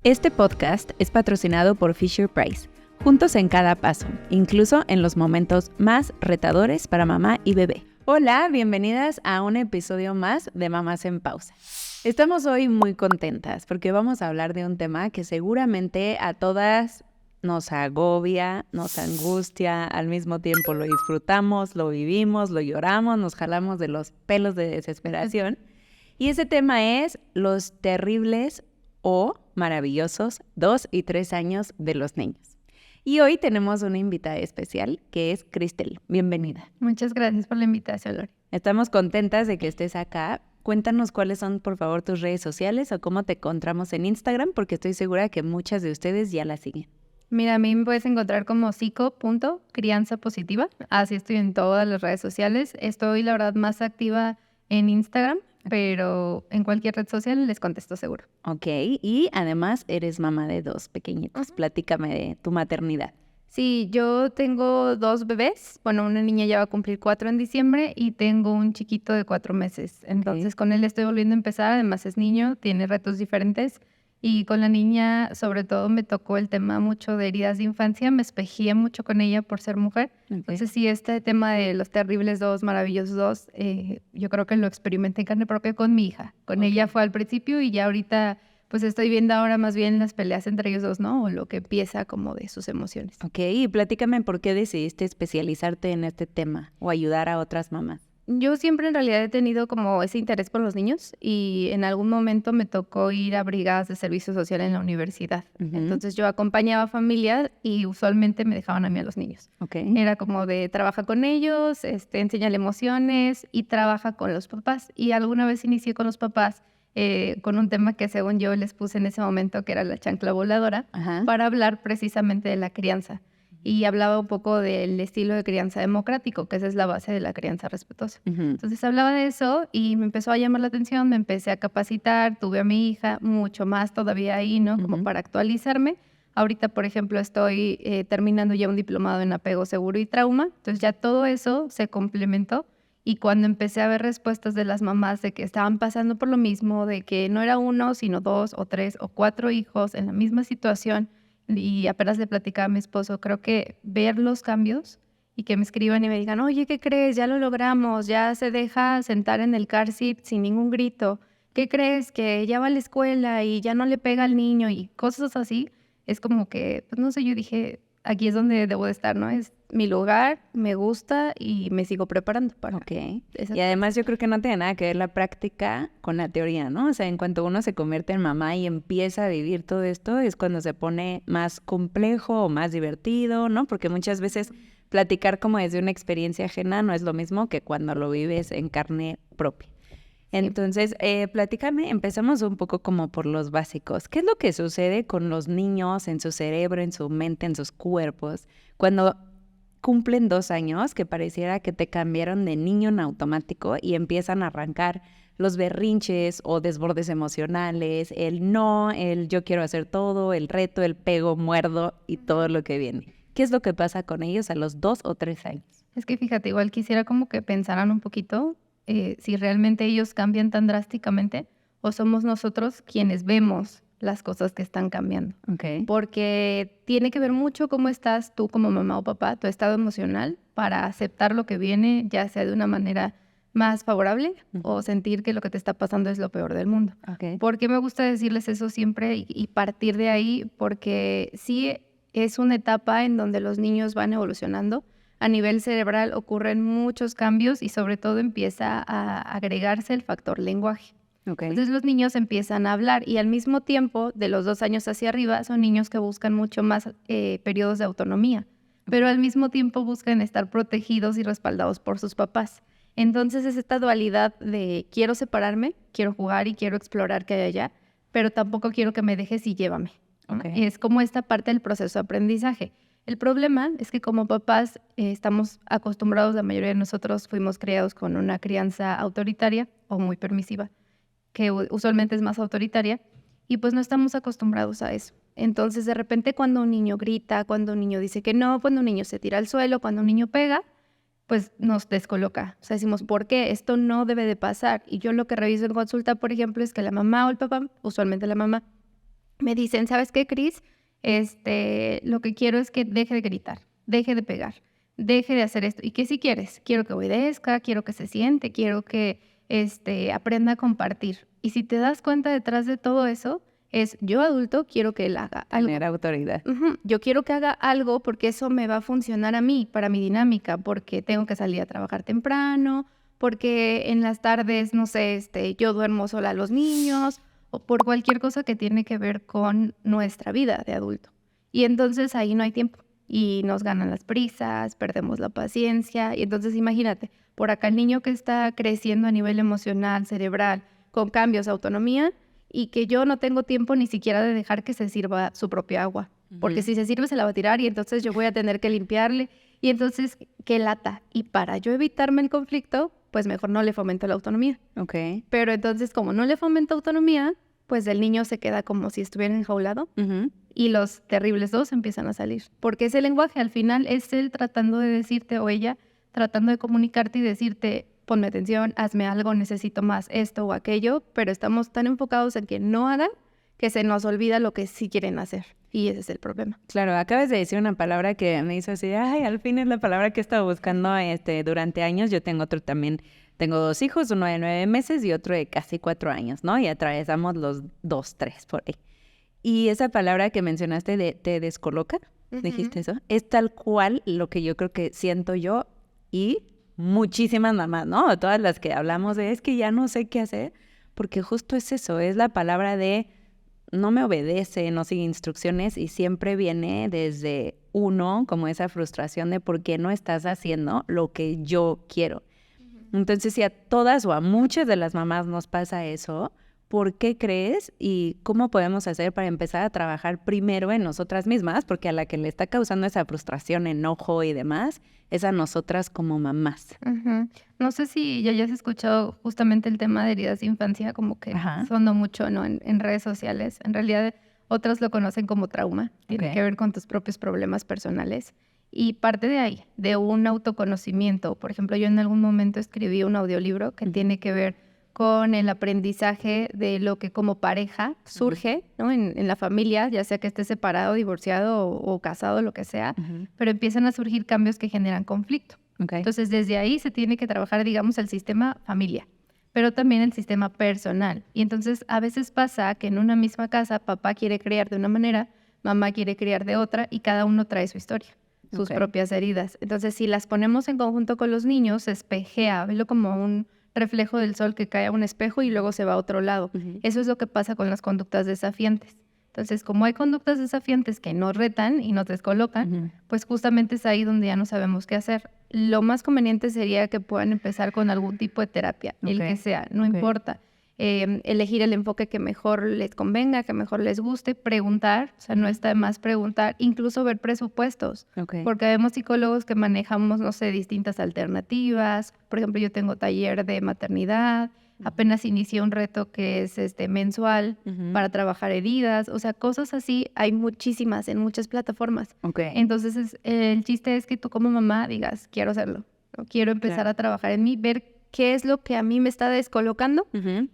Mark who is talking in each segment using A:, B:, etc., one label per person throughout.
A: Este podcast es patrocinado por Fisher-Price, juntos en cada paso, incluso en los momentos más retadores para mamá y bebé. Hola, bienvenidas a un episodio más de Mamás en Pausa. Estamos hoy muy contentas porque vamos a hablar de un tema que seguramente a todas nos agobia, nos angustia, al mismo tiempo lo disfrutamos, lo vivimos, lo lloramos, nos jalamos de los pelos de desesperación. Y ese tema es los terribles o maravillosos 2 y 3 años de los niños. Y hoy tenemos una invitada especial que es Cristel. Bienvenida.
B: Muchas gracias por la invitación, Lori.
A: Estamos contentas de que estés acá. Cuéntanos cuáles son, por favor, tus redes sociales o cómo te encontramos en Instagram, porque estoy segura que muchas de ustedes ya la siguen.
B: Mira, a mí me puedes encontrar como psico.crianzapositiva. Así estoy en todas las redes sociales. Estoy, la verdad, más activa en Instagram, pero en cualquier red social les contesto seguro.
A: Ok, y además eres mamá de 2 pequeñitos. Platícame de tu maternidad.
B: Sí, yo tengo 2 bebés. Bueno, una niña ya va a cumplir 4 en diciembre y tengo un chiquito de 4 meses. Entonces, con él estoy volviendo a empezar. Además, es niño, tiene retos diferentes. Y con la niña, sobre todo, me tocó el tema mucho de heridas de infancia. Me espejé mucho con ella por ser mujer. Entonces, sí, este tema de los terribles 2, maravillosos 2, yo creo que lo experimenté en carne propia con mi hija. Con ella fue al principio y ya ahorita, pues estoy viendo ahora más bien las peleas entre ellos dos, ¿no? O lo que empieza como de sus emociones.
A: Ok, y platícame por qué decidiste especializarte en este tema o ayudar a otras mamás.
B: Yo siempre en realidad he tenido como ese interés por los niños y en algún momento me tocó ir a brigadas de servicio social en la universidad. Entonces yo acompañaba familias y usualmente me dejaban a mí a los niños. Era como de trabaja con ellos, enséñale emociones y trabaja con los papás. Y alguna vez inicié con los papás con un tema que según yo les puse en ese momento, que era la chancla voladora, para hablar precisamente de la crianza. Y hablaba un poco del estilo de crianza democrático, que esa es la base de la crianza respetuosa. Entonces hablaba de eso y me empezó a llamar la atención, me empecé a capacitar, tuve a mi hija, mucho más todavía ahí, ¿no? Como para actualizarme. Ahorita, por ejemplo, estoy terminando ya un diplomado en apego seguro y trauma, entonces ya todo eso se complementó. Y cuando empecé a ver respuestas de las mamás de que estaban pasando por lo mismo, de que no era 1, sino 2 o 3 o 4 hijos en la misma situación, y apenas le platicaba a mi esposo, creo que ver los cambios y que me escriban y me digan, oye, ¿qué crees? Ya lo logramos, ya se deja sentar en el car seat sin ningún grito. ¿Qué crees? Que ya va a la escuela y ya no le pega al niño y cosas así. Es como que, pues no sé, yo dije, aquí es donde debo de estar, ¿no? Es mi lugar, me gusta y me sigo preparando para
A: Y además yo creo que no tiene nada que ver la práctica con la teoría, ¿no? O sea, en cuanto uno se convierte en mamá y empieza a vivir todo esto, es cuando se pone más complejo o más divertido, ¿no? Porque muchas veces platicar como desde una experiencia ajena no es lo mismo que cuando lo vives en carne propia. Entonces, platícame, empezamos un poco como por los básicos. ¿Qué es lo que sucede con los niños en su cerebro, en su mente, en sus cuerpos, cuando cumplen 2 años, que pareciera que te cambiaron de niño en automático y empiezan a arrancar los berrinches o desbordes emocionales, el no, el yo quiero hacer todo, el reto, el pego, muerdo y todo lo que viene? ¿Qué es lo que pasa con ellos a los 2 o 3 años?
B: Es que fíjate, igual quisiera como que pensaran un poquito si realmente ellos cambian tan drásticamente o somos nosotros quienes vemos las cosas que están cambiando. Porque tiene que ver mucho cómo estás tú como mamá o papá, tu estado emocional, para aceptar lo que viene, ya sea de una manera más favorable o sentir que lo que te está pasando es lo peor del mundo. ¿Por qué me gusta decirles eso siempre y partir de ahí? Porque sí es una etapa en donde los niños van evolucionando. A nivel cerebral ocurren muchos cambios y sobre todo empieza a agregarse el factor lenguaje. Entonces los niños empiezan a hablar y al mismo tiempo, de los 2 años hacia arriba, son niños que buscan mucho más periodos de autonomía, pero al mismo tiempo buscan estar protegidos y respaldados por sus papás. Entonces es esta dualidad de quiero separarme, quiero jugar y quiero explorar qué hay allá, pero tampoco quiero que me dejes y llévame. Es como esta parte del proceso de aprendizaje. El problema es que como papás estamos acostumbrados, la mayoría de nosotros fuimos criados con una crianza autoritaria o muy permisiva, que usualmente es más autoritaria, y pues no estamos acostumbrados a eso. Entonces, de repente, cuando un niño grita, cuando un niño dice que no, cuando un niño se tira al suelo, cuando un niño pega, pues nos descoloca. O sea, decimos, ¿por qué? Esto no debe de pasar. Y yo lo que reviso en consulta, por ejemplo, es que la mamá o el papá, usualmente la mamá, me dicen, ¿sabes qué, Cris? Lo que quiero es que deje de gritar, deje de pegar, deje de hacer esto. ¿Y qué si quieres? Quiero que obedezca, quiero que se siente, quiero que aprenda a compartir. Y si te das cuenta, detrás de todo eso es yo adulto quiero que él haga algo.
A: Tener autoridad.
B: Yo quiero que haga algo porque eso me va a funcionar a mí, para mi dinámica, porque tengo que salir a trabajar temprano, porque en las tardes, no sé, yo duermo sola a los niños, o por cualquier cosa que tiene que ver con nuestra vida de adulto. Y entonces ahí no hay tiempo y nos ganan las prisas, perdemos la paciencia. Y entonces imagínate, por acá el niño que está creciendo a nivel emocional, cerebral, con cambios, autonomía, y que yo no tengo tiempo ni siquiera de dejar que se sirva su propia agua. Porque si se sirve se la va a tirar y entonces yo voy a tener que limpiarle. Y entonces, qué lata. Y para yo evitarme el conflicto, pues mejor no le fomento la autonomía.
A: Okay.
B: Pero entonces, como no le fomento autonomía, pues el niño se queda como si estuviera enjaulado y los terribles dos empiezan a salir. Porque ese lenguaje al final es él tratando de decirte o ella tratando de comunicarte y decirte, ponme atención, hazme algo, necesito más esto o aquello, pero estamos tan enfocados en que no hagan que se nos olvida lo que sí quieren hacer. Y ese es el problema.
A: Claro, acabas de decir una palabra que me hizo así, ay, al fin es la palabra que he estado buscando durante años. Yo tengo otro también, tengo 2 hijos, uno de 9 meses y otro de casi 4 años, ¿no? Y atravesamos los 2, 3 por ahí. Y esa palabra que mencionaste de te descoloca, dijiste eso, es tal cual lo que yo creo que siento yo y muchísimas mamás, ¿no? Todas las que hablamos de es que ya no sé qué hacer, porque justo es eso, es la palabra de no me obedece, no sigue instrucciones y siempre viene desde uno como esa frustración de por qué no estás haciendo lo que yo quiero. Entonces, si a todas o a muchas de las mamás nos pasa eso, ¿por qué crees y cómo podemos hacer para empezar a trabajar primero en nosotras mismas? Porque a la que le está causando esa frustración, enojo y demás, es a nosotras como mamás.
B: No sé si ya hayas escuchado justamente el tema de heridas de infancia, como que sonó mucho, ¿no? En redes sociales. En realidad, otros lo conocen como trauma. Tiene que ver con tus propios problemas personales. Y parte de ahí, de un autoconocimiento. Por ejemplo, yo en algún momento escribí un audiolibro que tiene que ver con el aprendizaje de lo que como pareja surge, ¿no? En la familia, ya sea que esté separado, divorciado o casado, lo que sea, pero empiezan a surgir cambios que generan conflicto. Entonces, desde ahí se tiene que trabajar, digamos, el sistema familia, pero también el sistema personal. Y entonces, a veces pasa que en una misma casa, papá quiere criar de una manera, mamá quiere criar de otra, y cada uno trae su historia, sus propias heridas. Entonces, si las ponemos en conjunto con los niños, se espejea, velo como un reflejo del sol que cae a un espejo y luego se va a otro lado. Eso es lo que pasa con las conductas desafiantes. Entonces, como hay conductas desafiantes que nos retan y nos descolocan, pues justamente es ahí donde ya no sabemos qué hacer. Lo más conveniente sería que puedan empezar con algún tipo de terapia, el que sea, no importa. Elegir el enfoque que mejor les convenga, que mejor les guste, preguntar, o sea, no está de más preguntar, incluso ver presupuestos, porque vemos psicólogos que manejamos, no sé, distintas alternativas. Por ejemplo, yo tengo taller de maternidad, apenas inicié un reto que es mensual para trabajar heridas, o sea, cosas así hay muchísimas en muchas plataformas. Entonces, el chiste es que tú como mamá digas, quiero hacerlo, ¿no? Quiero empezar a trabajar en mí, ver qué es lo que a mí me está descolocando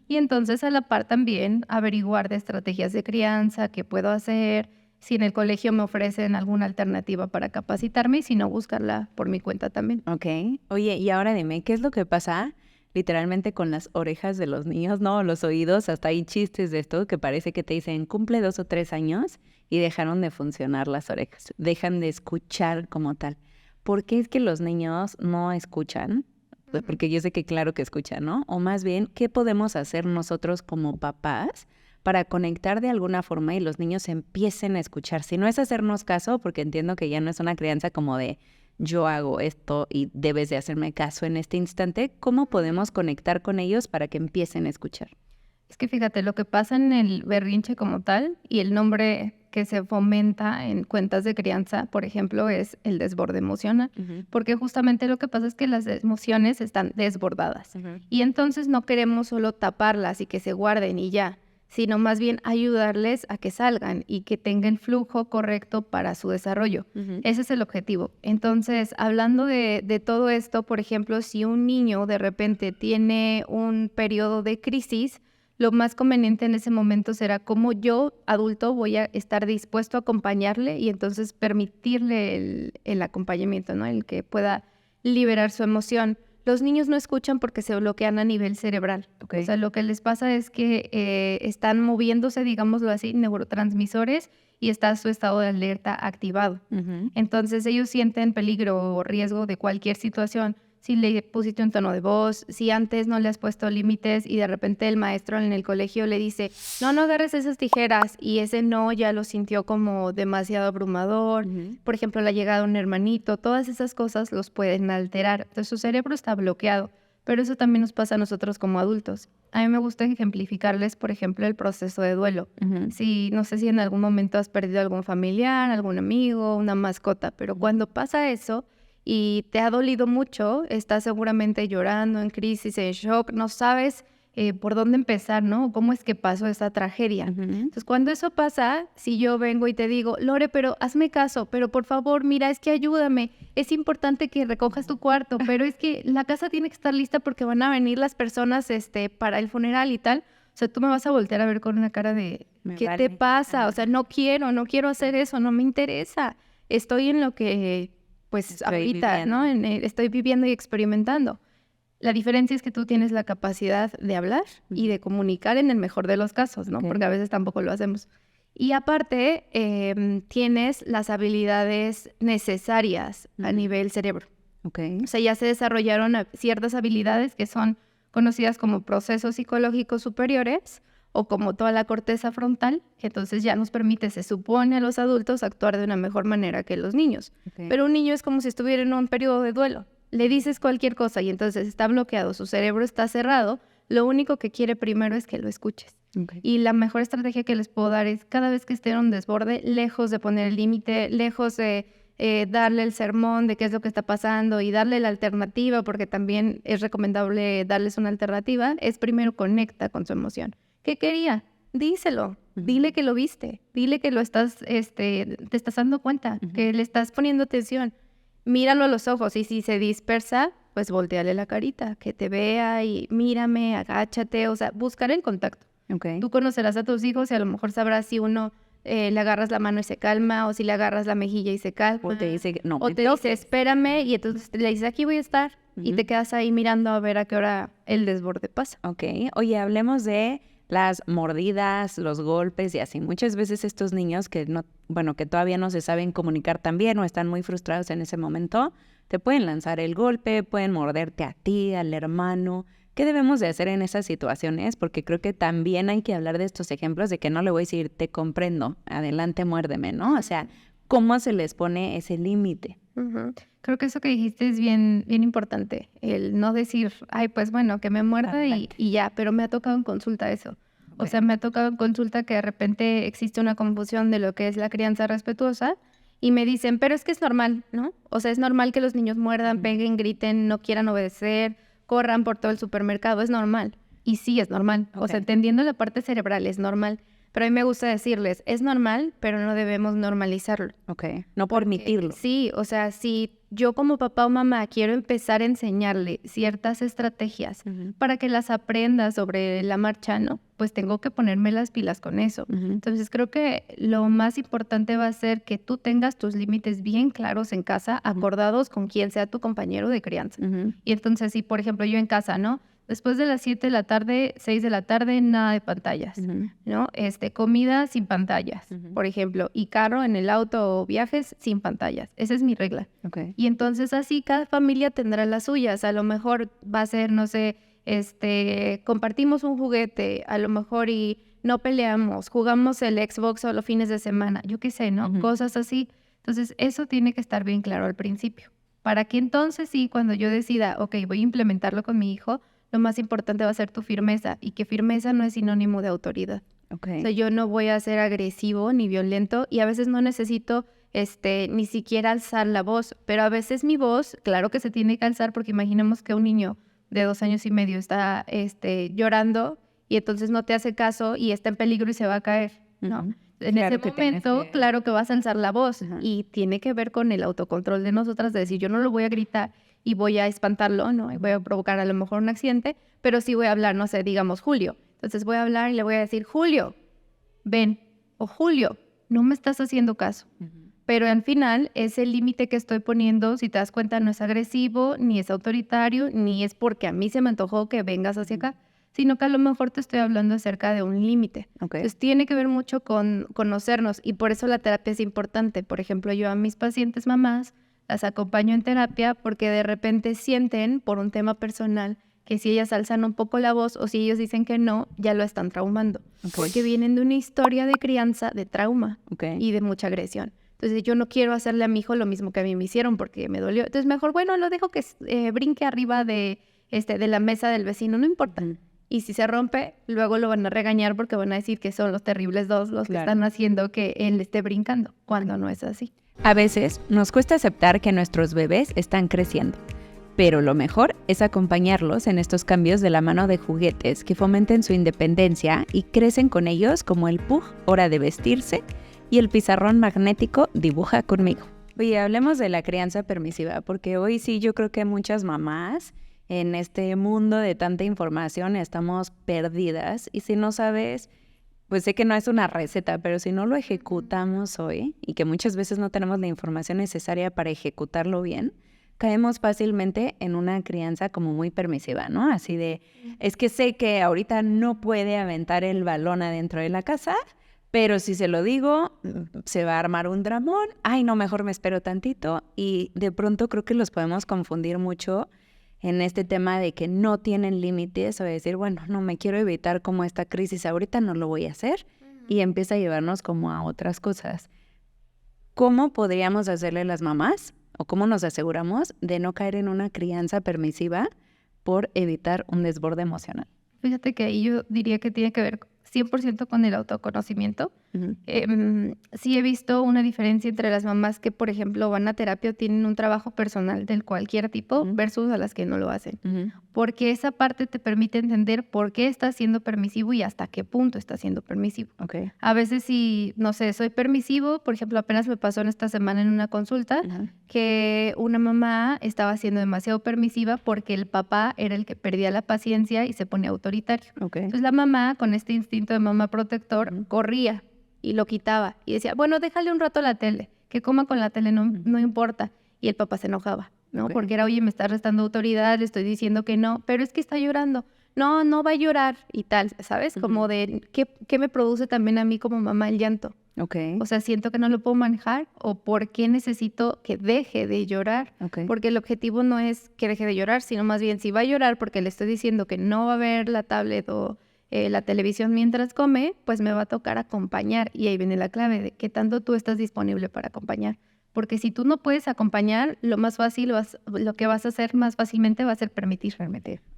B: y entonces a la par también averiguar de estrategias de crianza, qué puedo hacer, si en el colegio me ofrecen alguna alternativa para capacitarme y si no, buscarla por mi cuenta también.
A: Oye, y ahora dime, ¿qué es lo que pasa literalmente con las orejas de los niños, no? Los oídos, hasta hay chistes de esto que parece que te dicen cumple 2 o 3 años y dejaron de funcionar las orejas, dejan de escuchar como tal. ¿Por qué es que los niños no escuchan? Porque yo sé que claro que escuchan, ¿no? O más bien, ¿qué podemos hacer nosotros como papás para conectar de alguna forma y los niños empiecen a escuchar? Si no es hacernos caso, porque entiendo que ya no es una crianza como de yo hago esto y debes de hacerme caso en este instante, ¿cómo podemos conectar con ellos para que empiecen a escuchar?
B: Es que fíjate, lo que pasa en el berrinche como tal y el nombre que se fomenta en cuentas de crianza, por ejemplo, es el desborde emocional, porque justamente lo que pasa es que las emociones están desbordadas y entonces no queremos solo taparlas y que se guarden y ya, sino más bien ayudarles a que salgan y que tengan el flujo correcto para su desarrollo. Ese es el objetivo. Entonces, hablando de todo esto, por ejemplo, si un niño de repente tiene un periodo de crisis, lo más conveniente en ese momento será cómo yo, adulto, voy a estar dispuesto a acompañarle y entonces permitirle el acompañamiento, ¿no? El que pueda liberar su emoción. Los niños no escuchan porque se bloquean a nivel cerebral. O sea, lo que les pasa es que están moviéndose, digámoslo así, neurotransmisores y está su estado de alerta activado. Entonces ellos sienten peligro o riesgo de cualquier situación. Si le pusiste un tono de voz, si antes no le has puesto límites y de repente el maestro en el colegio le dice, no agarres esas tijeras, y ese no ya lo sintió como demasiado abrumador. Por ejemplo, la llegada de un hermanito, todas esas cosas los pueden alterar. Entonces su cerebro está bloqueado, pero eso también nos pasa a nosotros como adultos. A mí me gusta ejemplificarles, por ejemplo, el proceso de duelo. Si, no sé si en algún momento has perdido algún familiar, algún amigo, una mascota, pero cuando pasa eso y te ha dolido mucho, estás seguramente llorando, en crisis, en shock, no sabes por dónde empezar, ¿no? ¿Cómo es que pasó esa tragedia? Entonces, cuando eso pasa, si yo vengo y te digo, Lore, pero hazme caso, pero por favor, mira, es que ayúdame, es importante que recojas tu cuarto, pero es que la casa tiene que estar lista porque van a venir las personas para el funeral y tal. O sea, tú me vas a voltear a ver con una cara de, ¿qué te pasa? O sea, no quiero hacer eso, no me interesa. Estoy en lo que, pues, estoy ahorita, viviendo, ¿no? Estoy viviendo y experimentando. La diferencia es que tú tienes la capacidad de hablar y de comunicar en el mejor de los casos, ¿no? Porque a veces tampoco lo hacemos. Y aparte, tienes las habilidades necesarias a nivel cerebro. O sea, ya se desarrollaron ciertas habilidades que son conocidas como procesos psicológicos superiores o como toda la corteza frontal, que entonces ya nos permite, se supone, a los adultos actuar de una mejor manera que los niños. Pero un niño es como si estuviera en un periodo de duelo. Le dices cualquier cosa y entonces está bloqueado, su cerebro está cerrado, lo único que quiere primero es que lo escuches. Y la mejor estrategia que les puedo dar es cada vez que esté en un desborde, lejos de poner el límite, lejos de darle el sermón de qué es lo que está pasando y darle la alternativa, porque también es recomendable darles una alternativa, es primero conecta con su emoción. ¿Qué quería? Díselo, dile que lo viste, dile que lo estás, te estás dando cuenta, que le estás poniendo atención. Míralo a los ojos y si se dispersa, pues volteale la carita, que te vea y mírame, agáchate, o sea, buscar el contacto. Tú conocerás a tus hijos y a lo mejor sabrás si uno le agarras la mano y se calma, o si le agarras la mejilla y se calma.
A: O te dice, no.
B: O te dice, espérame, y entonces le dices, aquí voy a estar, y te quedas ahí mirando a ver a qué hora el desborde pasa.
A: Oye, hablemos de las mordidas, los golpes y así. Muchas veces estos niños que que todavía no se saben comunicar tan bien o están muy frustrados en ese momento, te pueden lanzar el golpe, pueden morderte a ti, al hermano. ¿Qué debemos de hacer en esas situaciones? Porque creo que también hay que hablar de estos ejemplos de que no le voy a decir, te comprendo, adelante, muérdeme, ¿no? O sea, ¿cómo se les pone ese límite?
B: Creo que eso que dijiste es bien, bien importante, el no decir, ay, pues bueno, que me muerda y ya, pero me ha tocado en consulta eso. O sea, me ha tocado en consulta que de repente existe una confusión de lo que es la crianza respetuosa y me dicen, pero es que es normal, ¿no? O sea, es normal que los niños muerdan, peguen, griten, no quieran obedecer, corran por todo el supermercado, es normal. Y sí, es normal. O sea, entendiendo la parte cerebral, es normal. Pero a mí me gusta decirles, es normal, pero no debemos normalizarlo.
A: No permitirlo.
B: Sí, o sea, si yo como papá o mamá quiero empezar a enseñarle ciertas estrategias para que las aprenda sobre la marcha, ¿no? Pues tengo que ponerme las pilas con eso. Entonces creo que lo más importante va a ser que tú tengas tus límites bien claros en casa, acordados con quien sea tu compañero de crianza. Y entonces, si por ejemplo yo en casa, ¿no? Después de las 7 de la tarde, 6 de la tarde, nada de pantallas, ¿no? Comida sin pantallas, por ejemplo, y carro en el auto o viajes sin pantallas. Esa es mi regla. Y entonces así cada familia tendrá las suyas. A lo mejor va a ser, no sé, compartimos un juguete, a lo mejor y no peleamos, jugamos el Xbox a los fines de semana, yo qué sé, ¿no? Cosas así. Entonces eso tiene que estar bien claro al principio. Para que entonces sí, cuando yo decida, voy a implementarlo con mi hijo, lo más importante va a ser tu firmeza, y que firmeza no es sinónimo de autoridad. O sea, yo no voy a ser agresivo ni violento, y a veces no necesito ni siquiera alzar la voz, pero a veces mi voz, claro que se tiene que alzar, porque imaginemos que un niño de 2 años y medio está llorando y entonces no te hace caso y está en peligro y se va a caer, ¿no? En ese momento, claro que vas a alzar la voz, y tiene que ver con el autocontrol de nosotras, de decir, yo no lo voy a gritar y voy a espantarlo, ¿no? Y voy a provocar a lo mejor un accidente, pero sí voy a hablar, no sé, digamos Julio. Entonces voy a hablar y le voy a decir, Julio, ven, o Julio, no me estás haciendo caso. Pero al final, ese límite que estoy poniendo, si te das cuenta, no es agresivo, ni es autoritario, ni es porque a mí se me antojó que vengas hacia acá, sino que a lo mejor te estoy hablando acerca de un límite. Entonces, tiene que ver mucho con conocernos y por eso la terapia es importante. Por ejemplo, yo a mis pacientes mamás las acompaño en terapia porque de repente sienten, por un tema personal, que si ellas alzan un poco la voz o si ellos dicen que no, ya lo están traumando. Porque vienen de una historia de crianza, de trauma y de mucha agresión. Entonces, yo no quiero hacerle a mi hijo lo mismo que a mí me hicieron porque me dolió. Entonces, mejor, bueno, lo dejo que brinque arriba de la mesa del vecino, no importa. Y si se rompe, luego lo van a regañar porque van a decir que son los terribles dos los que están haciendo que él esté brincando, cuando no es así.
A: A veces nos cuesta aceptar que nuestros bebés están creciendo, pero lo mejor es acompañarlos en estos cambios de la mano de juguetes que fomenten su independencia y crecen con ellos como el Pug, hora de vestirse, y el pizarrón magnético, dibuja conmigo. Oye, hablemos de la crianza permisiva, porque hoy sí yo creo que muchas mamás en este mundo de tanta información estamos perdidas y si no sabes, pues sé que no es una receta, pero si no lo ejecutamos hoy y que muchas veces no tenemos la información necesaria para ejecutarlo bien, caemos fácilmente en una crianza como muy permisiva, ¿no? Así de, es que sé que ahorita no puede aventar el balón adentro de la casa, pero si se lo digo, se va a armar un dramón. Ay, no, mejor me espero tantito. Y de pronto creo que los podemos confundir mucho en este tema de que no tienen límites o decir, bueno, no me quiero evitar como esta crisis ahorita, no lo voy a hacer. Y empieza a llevarnos como a otras cosas. ¿Cómo podríamos hacerle las mamás o cómo nos aseguramos de no caer en una crianza permisiva por evitar un desborde emocional?
B: Fíjate que ahí yo diría que tiene que ver 100% con el autoconocimiento. Sí he visto una diferencia entre las mamás que, por ejemplo, van a terapia o tienen un trabajo personal de cualquier tipo versus a las que no lo hacen. Porque esa parte te permite entender por qué estás siendo permisivo y hasta qué punto estás siendo permisivo. A veces si, no sé, soy permisivo, por ejemplo, apenas me pasó en esta semana en una consulta que una mamá estaba siendo demasiado permisiva porque el papá era el que perdía la paciencia y se ponía autoritario. Entonces la mamá, con este instinto de mamá protector, corría y lo quitaba y decía, bueno, déjale un rato la tele, que coma con la tele, no importa. Y el papá se enojaba, ¿no? Porque era, oye, me está restando autoridad, le estoy diciendo que no, pero es que está llorando. No, no va a llorar y tal, ¿sabes? Como de, ¿qué me produce también a mí como mamá el llanto? O sea, siento que no lo puedo manejar o por qué necesito que deje de llorar. Porque el objetivo no es que deje de llorar, sino más bien si va a llorar porque le estoy diciendo que no va a ver la tablet o la televisión mientras come, pues me va a tocar acompañar. Y ahí viene la clave de qué tanto tú estás disponible para acompañar. Porque si tú no puedes acompañar, lo más fácil, lo que vas a hacer más fácilmente va a ser permitir.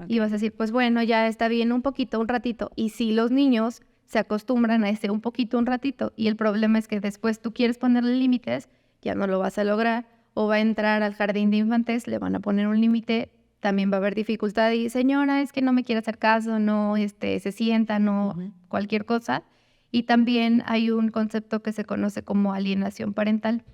B: Y vas a decir, pues bueno, ya está bien, un poquito, un ratito. Y si los niños se acostumbran a ese un poquito, un ratito, y el problema es que después tú quieres ponerle límites, ya no lo vas a lograr, o va a entrar al jardín de infantes, le van a poner un límite, también va a haber dificultad y señora, es que no me quiere hacer caso, no se sienta, no cualquier cosa. Y también hay un concepto que se conoce como alienación parental,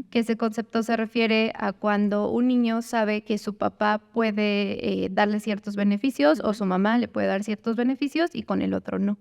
B: que ese concepto se refiere a cuando un niño sabe que su papá puede darle ciertos beneficios o su mamá le puede dar ciertos beneficios y con el otro no.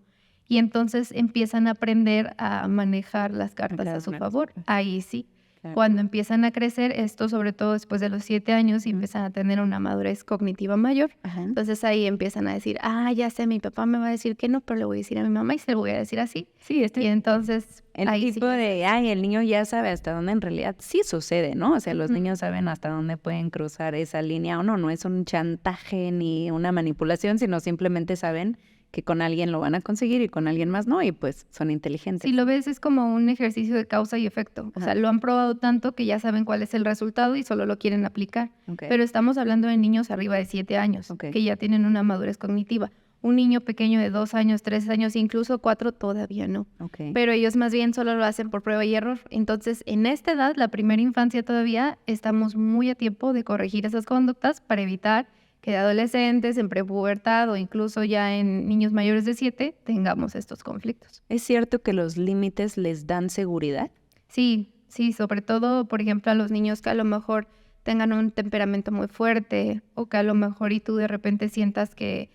B: Y entonces empiezan a aprender a manejar las cartas a su favor. Ahí sí. Cuando empiezan a crecer, esto sobre todo después de los 7 años, y empiezan a tener una madurez cognitiva mayor, entonces ahí empiezan a decir, ya sé, mi papá me va a decir que no, pero le voy a decir a mi mamá y se lo voy a decir así.
A: Sí,
B: y entonces
A: el
B: ahí
A: tipo
B: sí
A: de, el niño ya sabe hasta dónde en realidad sí sucede, ¿no? O sea, los niños saben hasta dónde pueden cruzar esa línea o no, no es un chantaje ni una manipulación, sino simplemente saben que con alguien lo van a conseguir y con alguien más no, y pues son inteligentes.
B: Si lo ves, es como un ejercicio de causa y efecto. O sea, lo han probado tanto que ya saben cuál es el resultado y solo lo quieren aplicar. Pero estamos hablando de niños arriba de 7 años, que ya tienen una madurez cognitiva. Un niño pequeño de 2 años, 3 años, incluso 4, todavía no. Pero ellos más bien solo lo hacen por prueba y error. Entonces, en esta edad, la primera infancia todavía, estamos muy a tiempo de corregir esas conductas para evitar que de adolescentes, en prepubertad o incluso ya en niños mayores de 7 tengamos estos conflictos.
A: ¿Es cierto que los límites les dan seguridad?
B: Sí, sobre todo, por ejemplo, a los niños que a lo mejor tengan un temperamento muy fuerte o que a lo mejor y tú de repente sientas que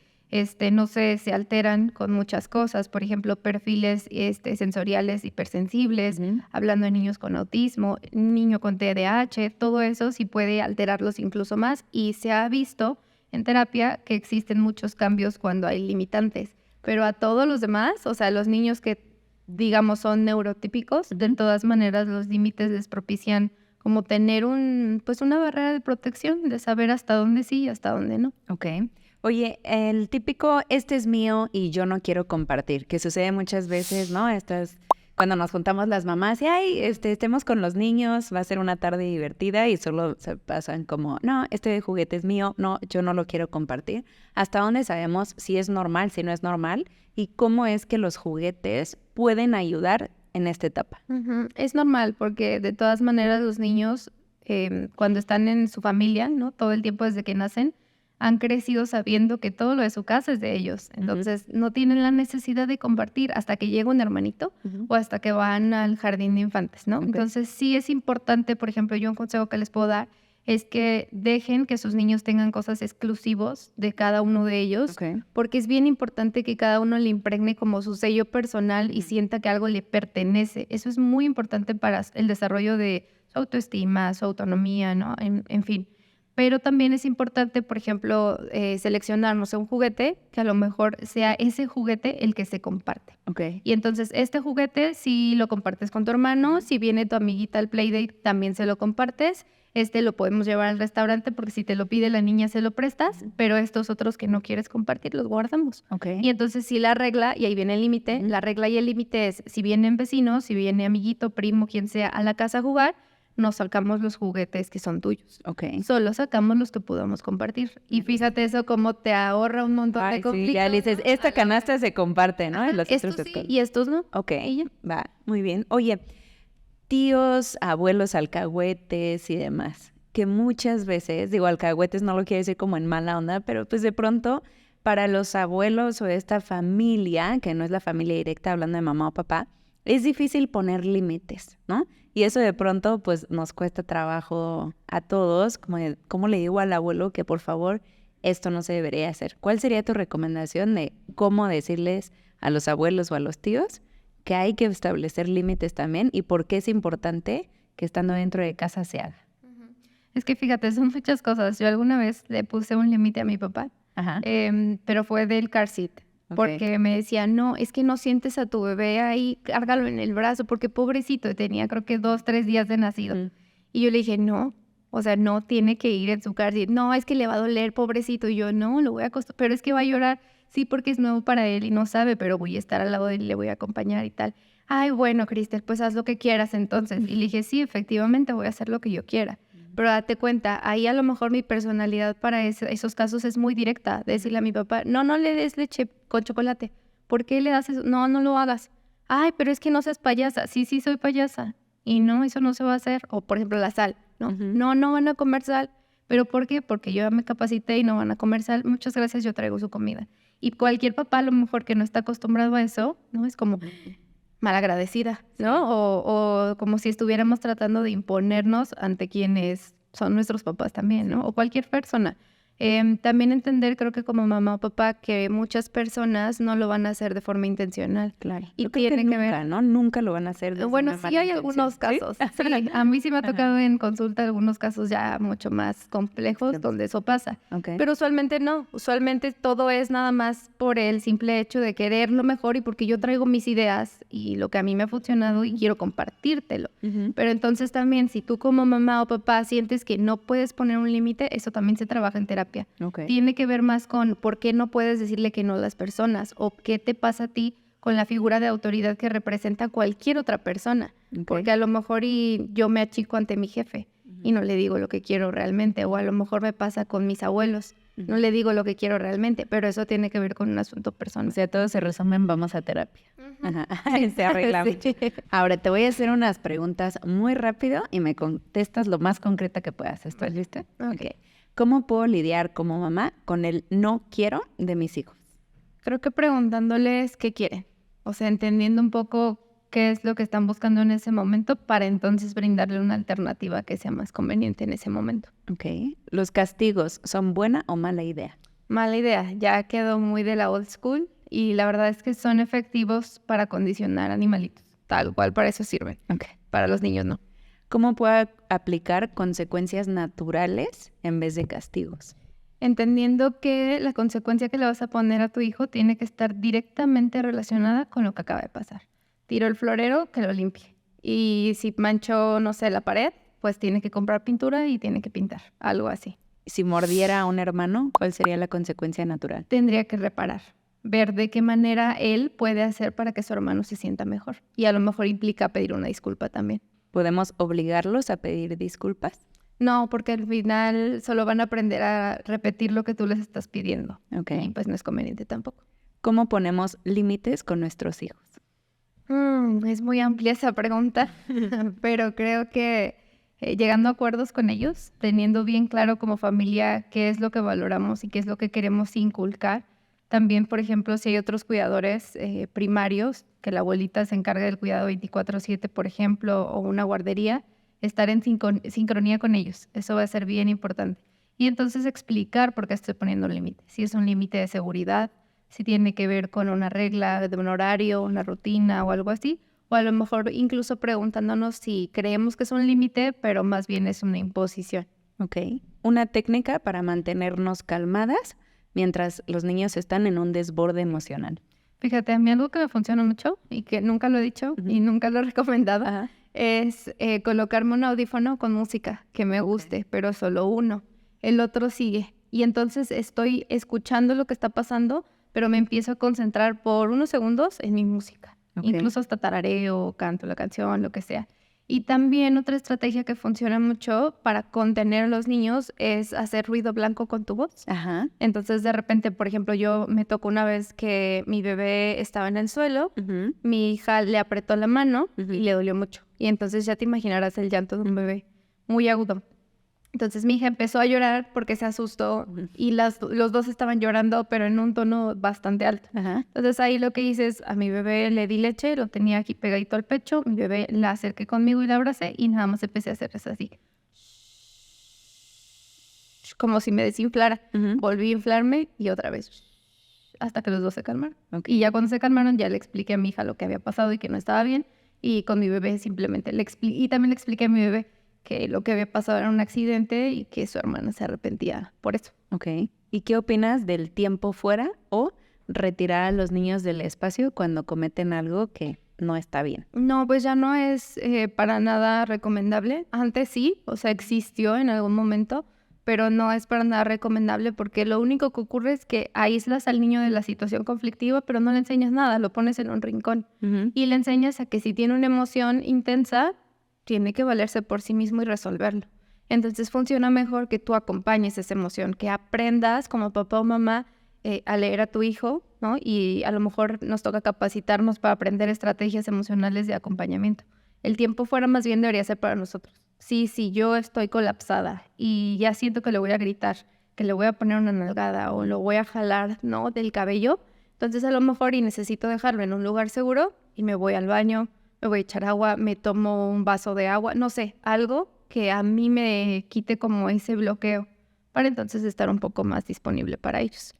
B: no sé, se alteran con muchas cosas, por ejemplo, perfiles sensoriales hipersensibles, hablando de niños con autismo, niño con TDAH, todo eso sí puede alterarlos incluso más, y se ha visto en terapia que existen muchos cambios cuando hay limitantes, pero a todos los demás, o sea, los niños que digamos son neurotípicos, de todas maneras los límites les propician como tener una barrera de protección, de saber hasta dónde sí y hasta dónde no.
A: Ok. Oye, el típico, este es mío y yo no quiero compartir, que sucede muchas veces, ¿no? Cuando nos juntamos las mamás y, ay, estemos con los niños, va a ser una tarde divertida y solo se pasan como, no, este juguete es mío, no, yo no lo quiero compartir. ¿Hasta dónde sabemos si es normal, si no es normal? Y cómo es que los juguetes pueden ayudar en esta etapa.
B: Es normal porque de todas maneras los niños cuando están en su familia, ¿no? Todo el tiempo desde que nacen, han crecido sabiendo que todo lo de su casa es de ellos. Entonces no tienen la necesidad de compartir hasta que llega un hermanito o hasta que van al jardín de infantes, ¿no? Okay. Entonces sí es importante, por ejemplo, yo un consejo que les puedo dar es que dejen que sus niños tengan cosas exclusivos de cada uno de ellos, porque es bien importante que cada uno le impregne como su sello personal y sienta que algo le pertenece. Eso es muy importante para el desarrollo de su autoestima, su autonomía, ¿no? En fin. Pero también es importante, por ejemplo, seleccionar, no sé, un juguete que a lo mejor sea ese juguete el que se comparte.
A: Okay.
B: Y entonces este juguete, si lo compartes con tu hermano, si viene tu amiguita al playdate, también se lo compartes. Lo podemos llevar al restaurante porque si te lo pide la niña se lo prestas, pero estos otros que no quieres compartir los guardamos.
A: Okay.
B: Y entonces si la regla, y ahí viene el límite, la regla y el límite es si vienen vecinos, si viene amiguito, primo, quien sea a la casa a jugar, no sacamos los juguetes que son tuyos.
A: Okay.
B: Solo sacamos los que podamos compartir. Y fíjate eso cómo te ahorra un montón de conflictos.
A: Sí, ya le dices, esta canasta se comparte, ¿no?
B: Ajá, estos sí y estos no.
A: Ok, va, muy bien. Oye, tíos, abuelos, alcahuetes y demás, que muchas veces, digo, alcahuetes no lo quiero decir como en mala onda, pero pues de pronto para los abuelos o esta familia, que no es la familia directa hablando de mamá o papá, es difícil poner límites, ¿no? Y eso de pronto pues nos cuesta trabajo a todos, como le digo al abuelo que por favor esto no se debería hacer. ¿Cuál sería tu recomendación de cómo decirles a los abuelos o a los tíos que hay que establecer límites también y por qué es importante que estando dentro de casa se haga?
B: Es que fíjate, son muchas cosas. Yo alguna vez le puse un límite a mi papá, pero fue del car seat. Porque me decía, no, es que no sientes a tu bebé ahí, cárgalo en el brazo, porque pobrecito, tenía creo que 2, 3 días de nacido. Y yo le dije, no, o sea, no tiene que ir en su car seat. No, es que le va a doler, pobrecito. Y yo, no, lo voy a acostar, pero es que va a llorar. Sí, porque es nuevo para él y no sabe, pero voy a estar al lado de él y le voy a acompañar y tal. Ay, bueno, Cristel, pues haz lo que quieras entonces. Y le dije, sí, efectivamente voy a hacer lo que yo quiera. Pero date cuenta, ahí a lo mejor mi personalidad para esos casos es muy directa. Decirle a mi papá, no le des leche con chocolate. ¿Por qué le das eso? No lo hagas. Ay, pero es que no seas payasa. Sí, soy payasa. Y no, eso no se va a hacer. O por ejemplo la sal, ¿no? No van a comer sal. ¿Pero por qué? Porque yo ya me capacité y no van a comer sal. Muchas gracias, yo traigo su comida. Y cualquier papá a lo mejor que no está acostumbrado a eso, ¿no? Es como malagradecida, ¿no? O como si estuviéramos tratando de imponernos ante quienes son nuestros papás también, ¿no? O cualquier persona. También entender, creo que como mamá o papá, que muchas personas no lo van a hacer de forma intencional.
A: Claro.
B: Y tiene que ver,
A: ¿no? Nunca lo van a hacer.
B: Bueno, sí hay algunos casos. ¿Sí? Sí, a mí sí me ha tocado en consulta algunos casos ya mucho más complejos donde eso pasa. Pero usualmente no. Usualmente todo es nada más por el simple hecho de querer lo mejor y porque yo traigo mis ideas y lo que a mí me ha funcionado y quiero compartírtelo. Pero entonces también, si tú como mamá o papá sientes que no puedes poner un límite, eso también se trabaja en terapia. Tiene que ver más con por qué no puedes decirle que no a las personas o qué te pasa a ti con la figura de autoridad que representa cualquier otra persona. Porque a lo mejor yo me achico ante mi jefe y no le digo lo que quiero realmente, o a lo mejor me pasa con mis abuelos, no le digo lo que quiero realmente, pero eso tiene que ver con un asunto personal.
A: O sea, todo se resume en vamos a terapia. Se arregla. Sí. Ahora te voy a hacer unas preguntas muy rápido y me contestas lo más concreta que puedas. ¿Estás lista?
B: Ok.
A: ¿Cómo puedo lidiar como mamá con el no quiero de mis hijos?
B: Creo que preguntándoles qué quieren, o sea, entendiendo un poco qué es lo que están buscando en ese momento para entonces brindarle una alternativa que sea más conveniente en ese momento.
A: ¿Los castigos son buena o mala idea?
B: mala idea, ya quedó muy de la old school y la verdad es que son efectivos para condicionar animalitos, tal cual para eso sirven. Para los niños no.
A: ¿Cómo puedo aplicar consecuencias naturales en vez de castigos?
B: Entendiendo que la consecuencia que le vas a poner a tu hijo tiene que estar directamente relacionada con lo que acaba de pasar. Tiro el florero, que lo limpie. Y si manchó, no sé, la pared, pues tiene que comprar pintura y tiene que pintar, algo así.
A: Si mordiera a un hermano, ¿cuál sería la consecuencia natural?
B: Tendría que reparar, ver de qué manera él puede hacer para que su hermano se sienta mejor. Y a lo mejor implica pedir una disculpa también.
A: ¿Podemos obligarlos a pedir disculpas?
B: No, porque al final solo van a aprender a repetir lo que tú les estás pidiendo. Y pues no es conveniente tampoco.
A: ¿Cómo ponemos límites con nuestros hijos?
B: Es muy amplia esa pregunta, pero creo que llegando a acuerdos con ellos, teniendo bien claro como familia qué es lo que valoramos y qué es lo que queremos inculcar. También, por ejemplo, si hay otros cuidadores primarios, que la abuelita se encarga del cuidado 24/7, por ejemplo, o una guardería, estar en sincronía con ellos. Eso va a ser bien importante. Y entonces explicar por qué estoy poniendo límites. Si es un límite de seguridad, si tiene que ver con una regla de un horario, una rutina o algo así. O a lo mejor incluso preguntándonos si creemos que es un límite, pero más bien es una imposición.
A: Una técnica para mantenernos calmadas mientras los niños están en un desborde emocional.
B: Fíjate, a mí algo que me funciona mucho y que nunca lo he dicho y nunca lo he recomendado es colocarme un audífono con música que me guste, pero solo uno. El otro sigue. Y entonces estoy escuchando lo que está pasando, pero me empiezo a concentrar por unos segundos en mi música. Incluso hasta tarareo, canto la canción, lo que sea. Y también otra estrategia que funciona mucho para contener a los niños es hacer ruido blanco con tu voz. Entonces, de repente, por ejemplo, yo me tocó una vez que mi bebé estaba en el suelo, mi hija le apretó la mano y le dolió mucho. Y entonces ya te imaginarás el llanto de un bebé muy agudo. Entonces mi hija empezó a llorar porque se asustó y los dos estaban llorando, pero en un tono bastante alto. Entonces ahí lo que hice es, a mi bebé le di leche, lo tenía aquí pegadito al pecho, mi bebé la acerqué conmigo y la abracé y nada más empecé a hacer eso así. Como si me desinflara. Volví a inflarme y otra vez. Hasta que los dos se calmaron. Y ya cuando se calmaron ya le expliqué a mi hija lo que había pasado y que no estaba bien. Y con mi bebé simplemente y también le expliqué a mi bebé que lo que había pasado era un accidente y que su hermana se arrepentía por eso.
A: ¿Y qué opinas del tiempo fuera o retirar a los niños del espacio cuando cometen algo que no está bien?
B: No, pues ya no es para nada recomendable. Antes sí, o sea, existió en algún momento, pero no es para nada recomendable porque lo único que ocurre es que aíslas al niño de la situación conflictiva, pero no le enseñas nada, lo pones en un rincón y le enseñas a que si tiene una emoción intensa, tiene que valerse por sí mismo y resolverlo. Entonces funciona mejor que tú acompañes esa emoción, que aprendas como papá o mamá a leer a tu hijo, ¿no? Y a lo mejor nos toca capacitarnos para aprender estrategias emocionales de acompañamiento. El tiempo fuera más bien debería ser para nosotros. Sí, yo estoy colapsada y ya siento que le voy a gritar, que le voy a poner una nalgada o lo voy a jalar, ¿no? Del cabello. Entonces a lo mejor y necesito dejarlo en un lugar seguro y me voy al baño, me voy a echar agua, me tomo un vaso de agua, no sé, algo que a mí me quite como ese bloqueo para entonces estar un poco más disponible para ellos.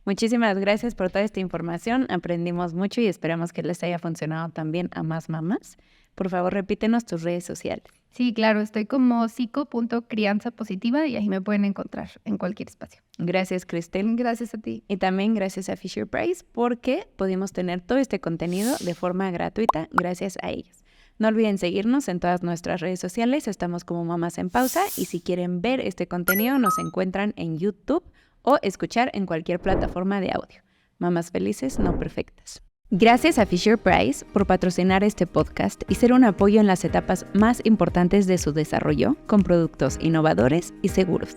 A: Muchísimas gracias por toda esta información. Aprendimos mucho y esperamos que les haya funcionado también a más mamás. Por favor, repítenos tus redes sociales.
B: Sí, claro, estoy como psico.crianzapositiva y ahí me pueden encontrar en cualquier espacio.
A: Gracias, Cristel.
B: Gracias a ti.
A: Y también gracias a Fisher-Price porque pudimos tener todo este contenido de forma gratuita gracias a ellos. No olviden seguirnos en todas nuestras redes sociales. Estamos como Mamás en Pausa y si quieren ver este contenido nos encuentran en YouTube o escuchar en cualquier plataforma de audio. Mamás felices, no perfectas. Gracias a Fisher-Price por patrocinar este podcast y ser un apoyo en las etapas más importantes de su desarrollo con productos innovadores y seguros.